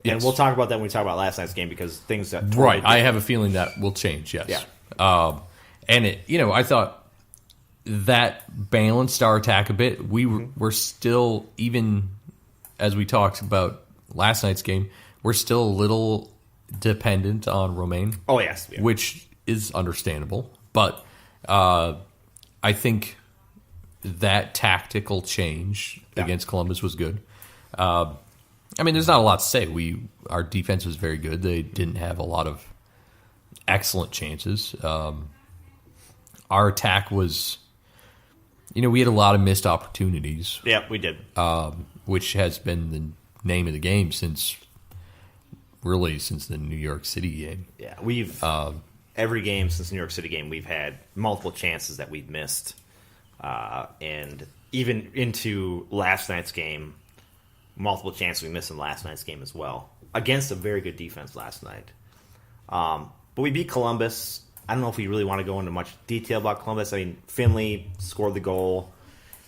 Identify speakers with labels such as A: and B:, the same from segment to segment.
A: And we'll talk about that when we talk about last night's game because things that totally
B: right. I have a feeling that will change. Yes.
A: Yeah.
B: And I thought that balanced our attack a bit. We were still, even as we talked about last night's game, we're still a little dependent on Romain.
A: Oh yes, yeah.
B: Which is understandable, but I think that tactical change against Columbus was good. There's not a lot to say. Our defense was very good. They didn't have a lot of excellent chances. Our attack was, we had a lot of missed opportunities.
A: Yeah, we did.
B: Which has been the name of the game since the New York City game.
A: Yeah, we've every game since the New York City game, we've had multiple chances that we've missed, and even into last night's game. Multiple chances we missed in last night's game as well against a very good defense last night. But we beat Columbus. I don't know if we really want to go into much detail about Columbus. I mean, Finley scored the goal.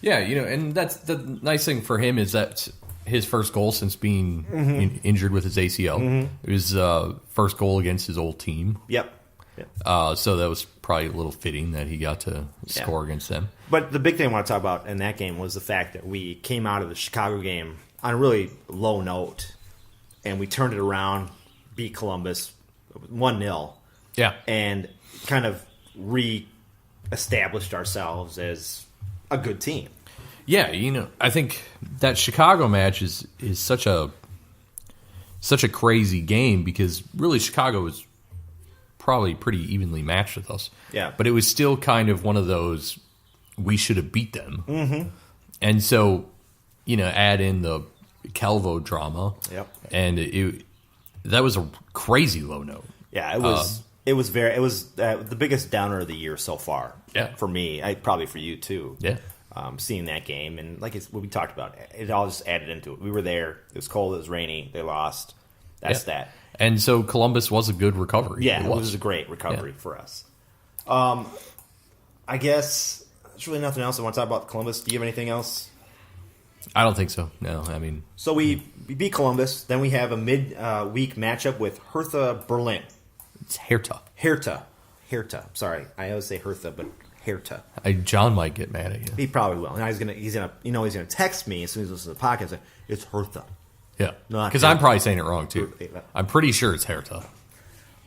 B: Yeah, and that's the nice thing for him is that his first goal since being injured with his ACL. Mm-hmm. It was first goal against his old team.
A: Yep.
B: So that was probably a little fitting that he got to score against them.
A: But the big thing I want to talk about in that game was the fact that we came out of the Chicago game on a really low note, and we turned it around, beat Columbus 1-0.
B: Yeah.
A: And kind of re-established ourselves as a good team.
B: Yeah, I think that Chicago match is such a crazy game because really Chicago was probably pretty evenly matched with us.
A: Yeah.
B: But it was still kind of one of those we should have beat them.
A: Mm-hmm.
B: And so, add in the Calvo drama.
A: Yep.
B: And that was a crazy low note.
A: Yeah, it was. It was the biggest downer of the year so far.
B: Yeah.
A: For me, probably for you too.
B: Yeah.
A: Seeing that game and like what we talked about, it all just added into it. We were there. It was cold. It was rainy. They lost. That's that.
B: And so Columbus was a good recovery.
A: Yeah, it was a great recovery for us. I guess there's really nothing else I want to talk about Columbus. Do you have anything else?
B: I don't think so. No,
A: So we beat Columbus. Then we have a mid-week matchup with Hertha Berlin.
B: It's Hertha.
A: Hertha. Sorry, I always say Hertha, but Hertha.
B: John might get mad at you.
A: He probably will. Now he's gonna text me as soon as he listens to the podcast. Say, it's Hertha.
B: Yeah, because I'm probably saying it wrong too. I'm pretty sure it's Hertha.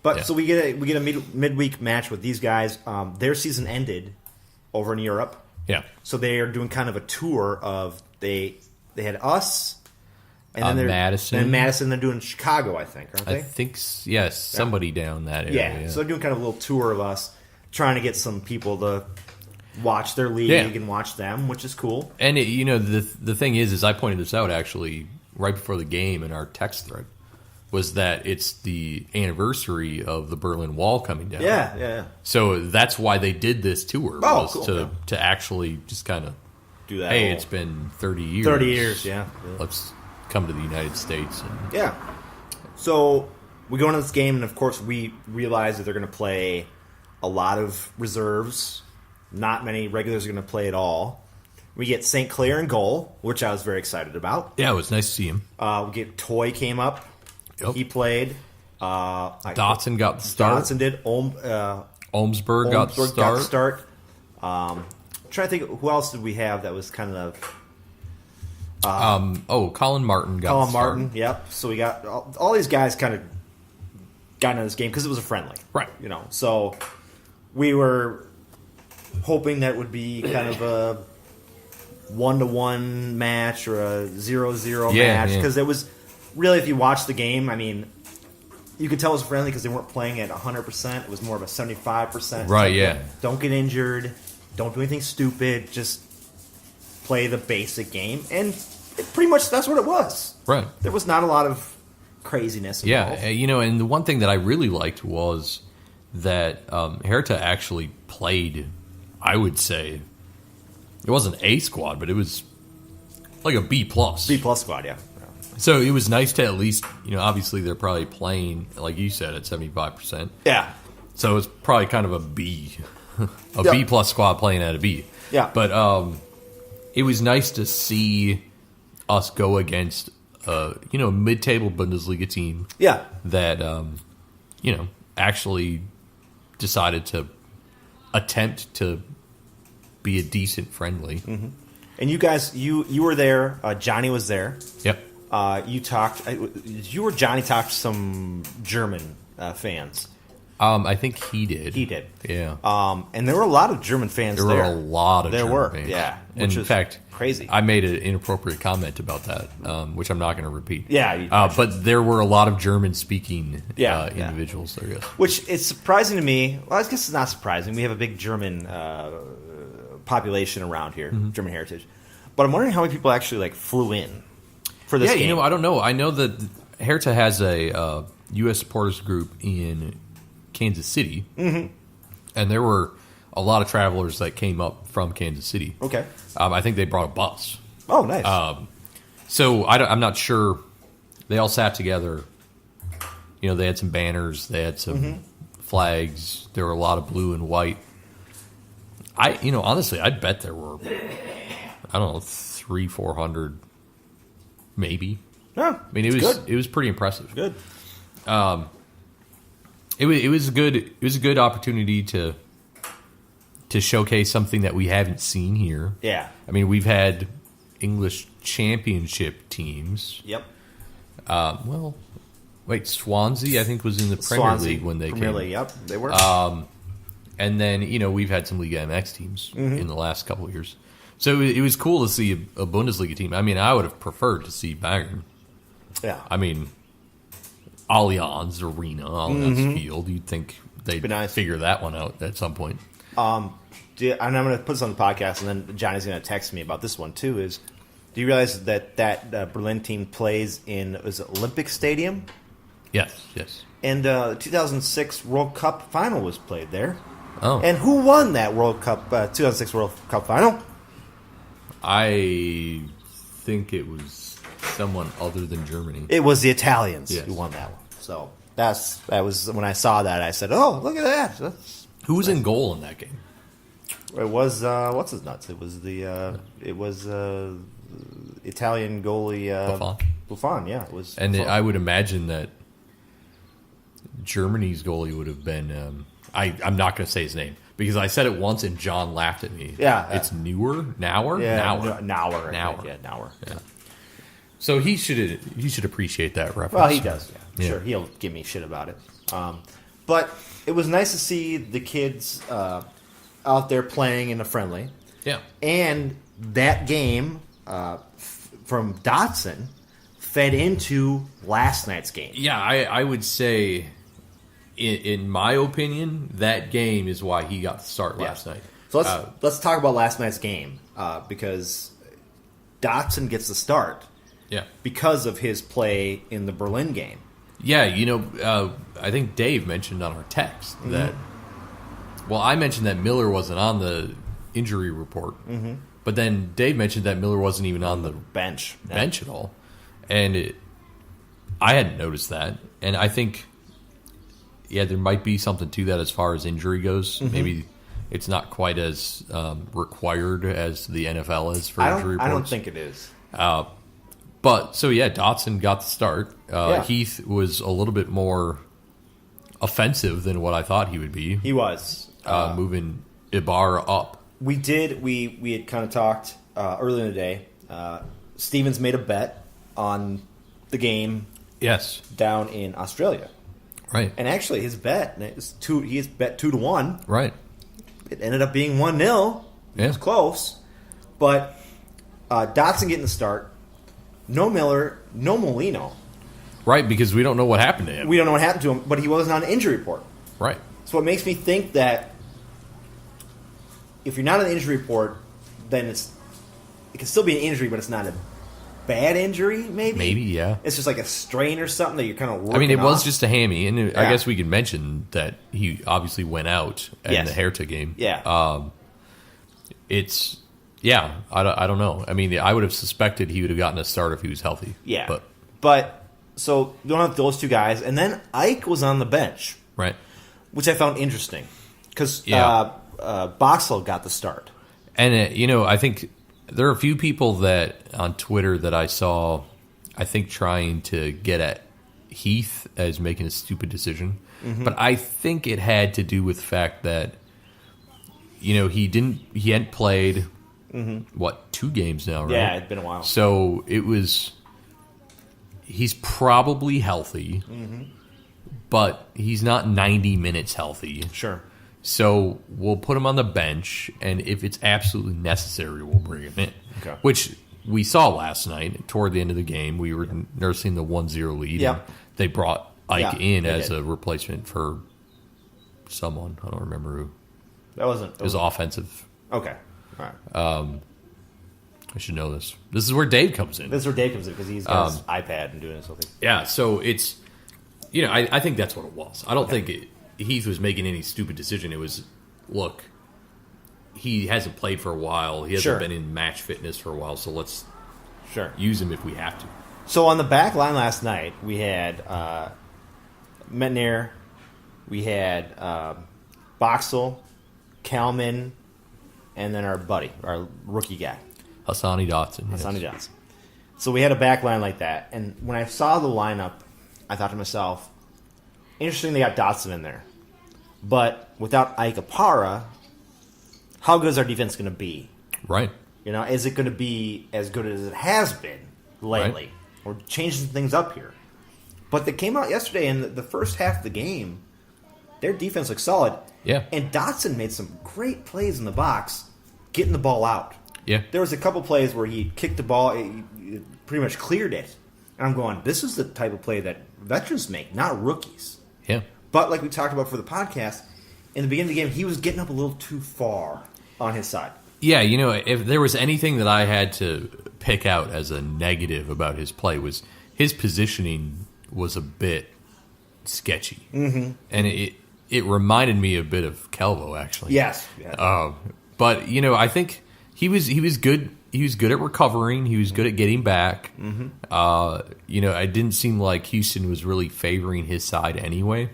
A: But so we get a midweek match with these guys. Their season ended over in Europe.
B: Yeah.
A: So they are doing kind of a tour of they had us. And then
B: Madison.
A: And Madison, they're doing Chicago, I think, aren't they?
B: I think, yes, somebody down that area.
A: Yeah, so they're doing kind of a little tour of us, trying to get some people to watch their league and watch them, which is cool.
B: And, the thing is I pointed this out, actually, right before the game in our text thread, was that it's the anniversary of the Berlin Wall coming down.
A: Yeah.
B: So that's why they did this tour,
A: cool.
B: to actually just kind of
A: do that.
B: Hey, it's been 30 years.
A: 30 years, yeah.
B: Let's come to the United States.
A: Yeah. So we go into this game, and of course we realize that they're going to play a lot of reserves. Not many regulars are going to play at all. We get St. Clair in goal, which I was very excited about.
B: Yeah, it was nice to see him.
A: We get Toy came up.
B: Yep.
A: He played.
B: Dotson got the start.
A: Dotson did.
B: Olmsberg got the start.
A: I'm trying to think, who else did we have that was kind of...
B: Colin Martin got
A: Colin Martin, yep. So we got all these guys kind of got into this game because it was a friendly.
B: Right.
A: So we were hoping that would be kind of a 1-1 match or a 0-0 match because it was really, if you watch the game, you could tell it was friendly because they weren't playing at 100%. It was more of a 75%.
B: Right, yeah.
A: Don't get injured. Don't do anything stupid. Just play the basic game. And pretty much that's what it was.
B: Right.
A: There was not a lot of craziness involved.
B: Yeah, and the one thing that I really liked was that Hertha actually played, I would say, it wasn't A squad, but it was like a B+.
A: B+ squad, yeah.
B: So it was nice to at least, obviously they're probably playing, like you said, at 75%.
A: Yeah.
B: So it's probably kind of a B, B+ squad playing at a B.
A: Yeah.
B: But it was nice to see us go against a mid-table Bundesliga team.
A: Yeah.
B: That actually decided to attempt to be a decent friendly.
A: Mm-hmm. And you guys, you were there. Johnny was there.
B: Yep.
A: You talked. You or Johnny talked to some German fans.
B: I think he did.
A: He did.
B: Yeah.
A: And there were a lot of German fans there.
B: There were a lot of German fans.
A: Yeah.
B: And in fact,
A: crazy.
B: I made an inappropriate comment about that, which I'm not going to repeat.
A: Yeah.
B: But there were a lot of German-speaking individuals there, yes.
A: Which is surprising to me. Well, I guess it's not surprising. We have a big German population around here, German heritage. But I'm wondering how many people actually flew in for this game.
B: I don't know. I know that Hertha has a U.S. supporters group in Kansas City, and there were a lot of travelers that came up from Kansas City.
A: Okay.
B: I think they brought a bus.
A: Oh, nice.
B: So I'm not sure. They all sat together. They had some banners. They had some flags. There were a lot of blue and white. Honestly, I bet there were, 300-400, maybe.
A: Yeah,
B: I mean, it was pretty impressive.
A: Good.
B: It was a good opportunity to showcase something that we haven't seen here.
A: Yeah.
B: I mean, we've had English championship teams.
A: Yep.
B: Swansea I think was in the Premier League when they
A: Premier
B: came.
A: League, yep, they were.
B: And then we've had some Liga MX teams in the last couple of years. So it was cool to see a Bundesliga team. I mean, I would have preferred to see Bayern.
A: Yeah.
B: I mean, Allianz Arena, Allianz Field. You'd think they'd figure that one out at some point.
A: And I'm going to put this on the podcast, and then Johnny's going to text me about this one too. Do you realize that Berlin team plays in Olympic Stadium?
B: Yes.
A: And 2006 World Cup final was played there.
B: Oh.
A: And who won that World Cup 2006 World Cup final?
B: I think it was someone other than Germany.
A: It was the Italians who won that one. So that was when I saw that, I said, "Oh, look at that!"
B: Who was in goal in that game?
A: It was what's his nuts? It was Italian goalie Buffon. Yeah, it was.
B: And
A: Buffon.
B: I would imagine that Germany's goalie would have been. I'm not going to say his name because I said it once and John laughed at me.
A: Yeah,
B: it's Neuer.
A: Nauer.
B: Yeah. So he should appreciate that reference.
A: Well, he does. Yeah. Sure, he'll give me shit about it. But it was nice to see the kids out there playing in a friendly.
B: Yeah.
A: And that game from Dotson fed into last night's game.
B: Yeah, I would say, in my opinion, that game is why he got the start last night.
A: So let's talk about last night's game because Dotson gets the start.
B: Yeah.
A: Because of his play in the Berlin game.
B: Yeah, I think Dave mentioned on our text that. Well, I mentioned that Miller wasn't on the injury report, but then Dave mentioned that Miller wasn't even on the bench at all, and I hadn't noticed that. And I think, there might be something to that as far as injury goes. Maybe it's not quite as required as the NFL is for injury reports.
A: I don't think it is.
B: But Dotson got the start. Heath was a little bit more offensive than what I thought he would be.
A: He was
B: moving Ibarra up.
A: We had kind of talked earlier in the day. Stevens made a bet on the game.
B: Yes,
A: down in Australia.
B: Right,
A: and actually his bet he has bet 2-1.
B: Right,
A: it ended up being 1-0. It was close, but Dotson getting the start. No Miller, no Molino.
B: Right, because we don't know what happened to him.
A: We don't know what happened to him, but he wasn't on an injury report.
B: Right.
A: So it makes me think that if you're not on the injury report, then it can still be an injury, but it's not a bad injury, maybe?
B: Maybe, yeah.
A: It's just like a strain or something that you're kind of working
B: I mean, it
A: off.
B: was just a hammy, and I guess we can mention that he obviously went out in the Hertha game.
A: Yeah.
B: I don't know. I mean, I would have suspected he would have gotten a start if he was healthy.
A: Yeah. But so you don't have those two guys. And then Ike was on the bench.
B: Right.
A: Which I found interesting. Because Boxall got the start.
B: And, I think there are a few people that on Twitter that I saw, I think, trying to get at Heath as making a stupid decision. But I think it had to do with the fact that, he hadn't played, 2 games now, right?
A: Yeah, it's been a while.
B: So he's probably healthy, but he's not 90 minutes healthy.
A: Sure.
B: So we'll put him on the bench, and if it's absolutely necessary, we'll bring him in.
A: Okay.
B: Which we saw last night. Toward the end of the game, we were nursing the 1-0 lead.
A: Yeah.
B: And they brought Ike in as
A: did.
B: a replacement for someone. I don't remember who.
A: That wasn't.
B: It was offensive.
A: Okay. All right.
B: I should know this. This is where Dave comes in.
A: This is where Dave comes in because he's got his iPad and doing his whole thing.
B: Yeah, so it's, I think that's what it was. I don't think Heath was making any stupid decision. It was, look, he hasn't played for a while. He hasn't been in match fitness for a while, so let's use him if we have to.
A: So on the back line last night, we had Metnair, we had Boxel, Kalman, and then our buddy, our rookie guy.
B: Hassani Dotson.
A: Hassani Dotson. So we had a back line like that. And when I saw the lineup, I thought to myself, interesting they got Dotson in there. But without Ike Apara, how good is our defense going to be?
B: Right.
A: Is it going to be as good as it has been lately?
B: Right.
A: We're changing things up here. But they came out yesterday, and the first half of the game, their defense looked solid.
B: Yeah.
A: And Dotson made some great plays in the box, getting the ball out.
B: Yeah.
A: There was a couple plays where he kicked the ball, he pretty much cleared it. And I'm going, this is the type of play that veterans make, not rookies.
B: Yeah.
A: But like we talked about for the podcast, in the beginning of the game, he was getting up a little too far on his side.
B: Yeah, if there was anything that I had to pick out as a negative about his play was his positioning was a bit sketchy. Mm-hmm. And it reminded me a bit of Kelvo, actually.
A: Yes.
B: But, I think he was good. He was good at recovering. He was good at getting back. Mm-hmm. It didn't seem like Houston was really favoring his side anyway.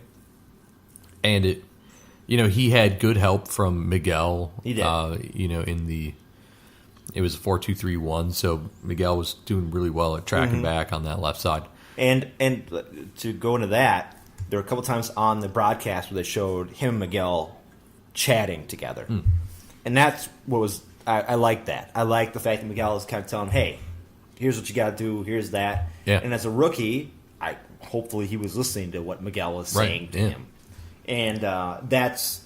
B: And he had good help from Miguel.
A: He did.
B: It was a 4-2-3-1, so Miguel was doing really well at tracking back on that left side.
A: And to go into that, there were a couple times on the broadcast where they showed him and Miguel chatting together. And that's what was I like that. I like the fact that Miguel is kind of telling him, hey, here's what you got to do, here's that.
B: Yeah.
A: And as a rookie, hopefully he was listening to what Miguel was saying to him. And that's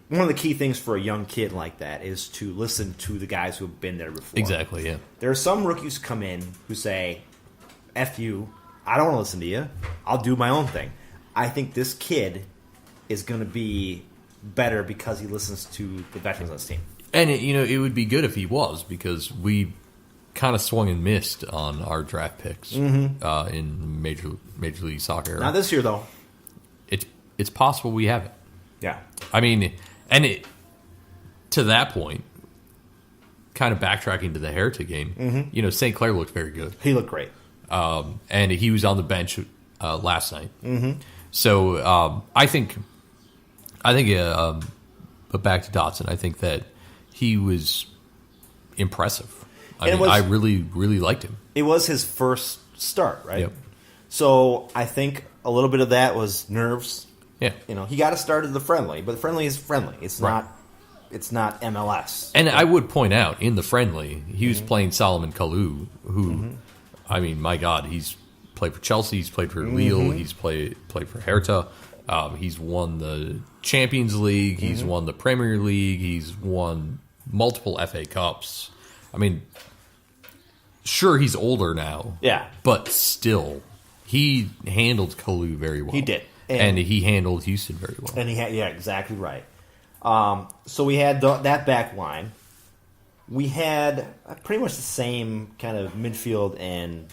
A: one of the key things for a young kid like that is to listen to the guys who have been there before.
B: Exactly, yeah.
A: There are some rookies who come in who say, F you, I don't want to listen to you. I'll do my own thing. I think this kid is going to be better because he listens to the veterans on his team.
B: And, it would be good if he was because we kind of swung and missed on our draft picks in Major League Soccer.
A: Not this year, though.
B: It's possible we haven't.
A: Yeah.
B: I mean, to that point, kind of backtracking to the Hertha game, St. Clair looked very good.
A: He looked great.
B: And he was on the bench last night. Mm-hmm. So I think, but back to Dotson, I think that he was impressive. I really, really liked him.
A: It was his first start, right?
B: Yep.
A: So I think a little bit of that was nerves.
B: Yeah.
A: He got to start at the friendly, but the friendly is friendly. It's not MLS.
B: And I would point out, in the friendly, he was playing Solomon Kalou, who, I mean, my God, he's played for Chelsea, he's played for Lille, he's played for Hertha, he's won the Champions League, he's won the Premier League, he's won multiple FA Cups. I mean, sure, he's older now.
A: Yeah.
B: But still, he handled Kalou very well.
A: He did.
B: And he handled Houston very well.
A: And exactly right. So we had that back line. We had pretty much the same kind of midfield and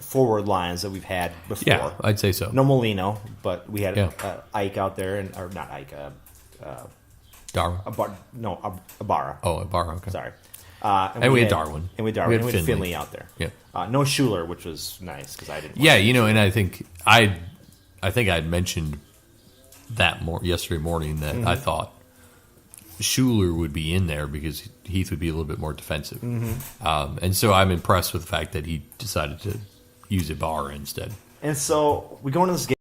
A: forward lines that we've had before.
B: Yeah, I'd say so.
A: No Molino, but we had Ike out there, or not Ike.
B: Darwin.
A: Ibarra.
B: Oh, Ibarra, okay.
A: Sorry.
B: And we had Darwin.
A: And we had Finley out there.
B: Yeah.
A: No Schuler, which was nice because I didn't.
B: Yeah, and I think I'd mentioned that yesterday morning that I thought Schuler would be in there because Heath would be a little bit more defensive. And so I'm impressed with the fact that he decided to use Ibarra instead.
A: And so we go into this game.